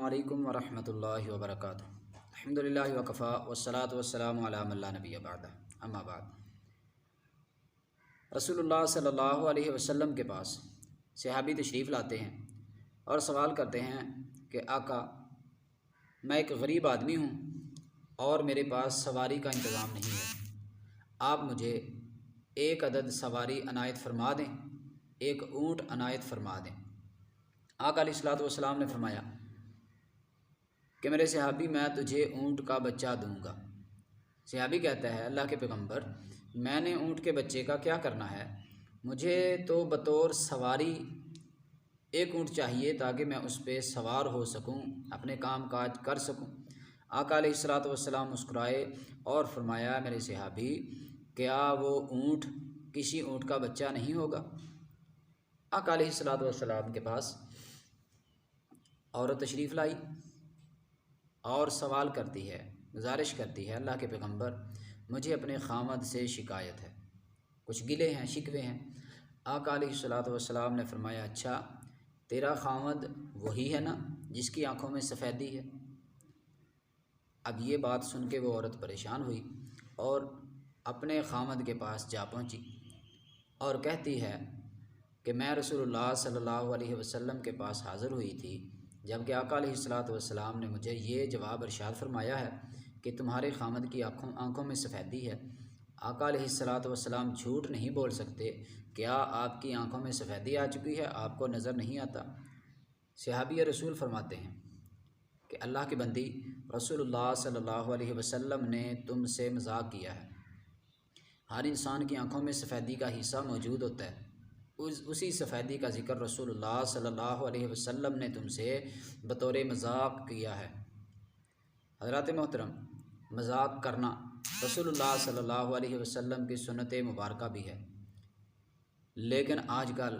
علیکم ورحمۃ اللہ وبرکاتہ۔ الحمدللہ وکفا والصلاۃ والسلام علی من لا نبی بعدہ، اما بعد۔ رسول اللہ صلی اللہ علیہ وسلم کے پاس صحابی تشریف لاتے ہیں اور سوال کرتے ہیں کہ آقا، میں ایک غریب آدمی ہوں اور میرے پاس سواری کا انتظام نہیں ہے، آپ مجھے ایک عدد سواری عنایت فرما دیں، ایک اونٹ عنایت فرما دیں۔ آقا علیہ الصلوۃ والسلام نے فرمایا کہ میرے صحابی، میں تجھے اونٹ کا بچہ دوں گا۔ صحابی کہتا ہے، اللہ کے پیغمبر، میں نے اونٹ کے بچے کا کیا کرنا ہے؟ مجھے تو بطور سواری ایک اونٹ چاہیے تاکہ میں اس پہ سوار ہو سکوں، اپنے کام کاج کر سکوں۔ آقا علیہ الصلوۃ والسلام مسکرائے اور فرمایا، میرے صحابی، کیا وہ اونٹ کسی اونٹ کا بچہ نہیں ہوگا؟ آقا علیہ الصلوۃ والسلام کے پاس عورت تشریف لائی اور سوال کرتی ہے، گزارش کرتی ہے، اللہ کے پیغمبر، مجھے اپنے خامد سے شکایت ہے، کچھ گلے ہیں، شکوے ہیں۔ آقا علیہ الصلوۃ والسلام نے فرمایا، اچھا، تیرا خامد وہی ہے نا جس کی آنکھوں میں سفیدی ہے؟ اب یہ بات سن کے وہ عورت پریشان ہوئی اور اپنے خامد کے پاس جا پہنچی اور کہتی ہے کہ میں رسول اللہ صلی اللہ علیہ وسلم کے پاس حاضر ہوئی تھی، جبکہ آقا علیہ الصلوۃ والسلام نے مجھے یہ جواب ارشاد فرمایا ہے کہ تمہارے خامد کی آنکھوں میں سفیدی ہے۔ آقا علیہ الصلوۃ والسلام جھوٹ نہیں بول سکتے، کیا آپ کی آنکھوں میں سفیدی آ چکی ہے، آپ کو نظر نہیں آتا؟ صحابی رسول فرماتے ہیں کہ اللہ کی بندی، رسول اللہ صلی اللہ علیہ وسلم نے تم سے مذاق کیا ہے۔ ہر انسان کی آنکھوں میں سفیدی کا حصہ موجود ہوتا ہے، اسی سفیدی کا ذکر رسول اللہ صلی اللہ علیہ وسلم نے تم سے بطور مذاق کیا ہے۔ حضرات محترم، مذاق کرنا رسول اللہ صلی اللہ علیہ وسلم کی سنت مبارکہ بھی ہے، لیکن آج کل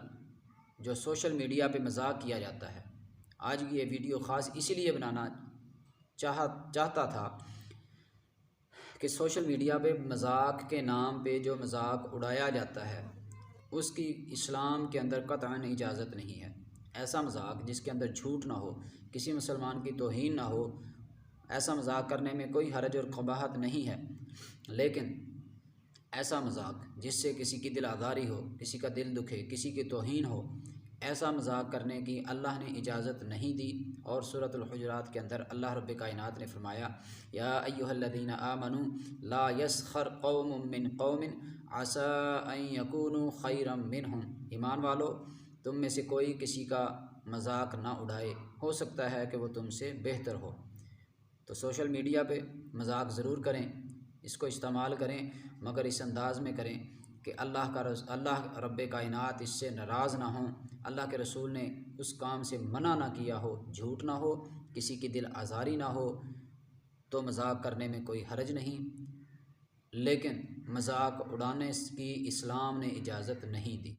جو سوشل میڈیا پہ مذاق کیا جاتا ہے، آج کی یہ ویڈیو خاص اسی لیے بنانا چاہتا تھا کہ سوشل میڈیا پہ مذاق کے نام پہ جو مذاق اڑایا جاتا ہے، اس کی اسلام کے اندر قطعاً اجازت نہیں ہے۔ ایسا مذاق جس کے اندر جھوٹ نہ ہو، کسی مسلمان کی توہین نہ ہو، ایسا مذاق کرنے میں کوئی حرج اور قباحت نہیں ہے، لیکن ایسا مذاق جس سے کسی کی دل آزاری ہو، کسی کا دل دکھے، کسی کی توہین ہو، ایسا مذاق کرنے کی اللہ نے اجازت نہیں دی۔ اور سورۃ الحجرات کے اندر اللہ رب کائنات نے فرمایا، یا ایھا الذین آمنوا لا یسخر قوم من قوم عسى ان یکونوا خیرا منہم، ایمان والو، تم میں سے کوئی کسی کا مذاق نہ اڑائے، ہو سکتا ہے کہ وہ تم سے بہتر ہو۔ تو سوشل میڈیا پہ مذاق ضرور کریں، اس کو استعمال کریں، مگر اس انداز میں کریں کہ اللہ رب کائنات اس سے ناراض نہ ہوں، اللہ کے رسول نے اس کام سے منع نہ کیا ہو، جھوٹ نہ ہو، کسی کی دل آزاری نہ ہو، تو مذاق کرنے میں کوئی حرج نہیں، لیکن مذاق اڑانے کی اسلام نے اجازت نہیں دی۔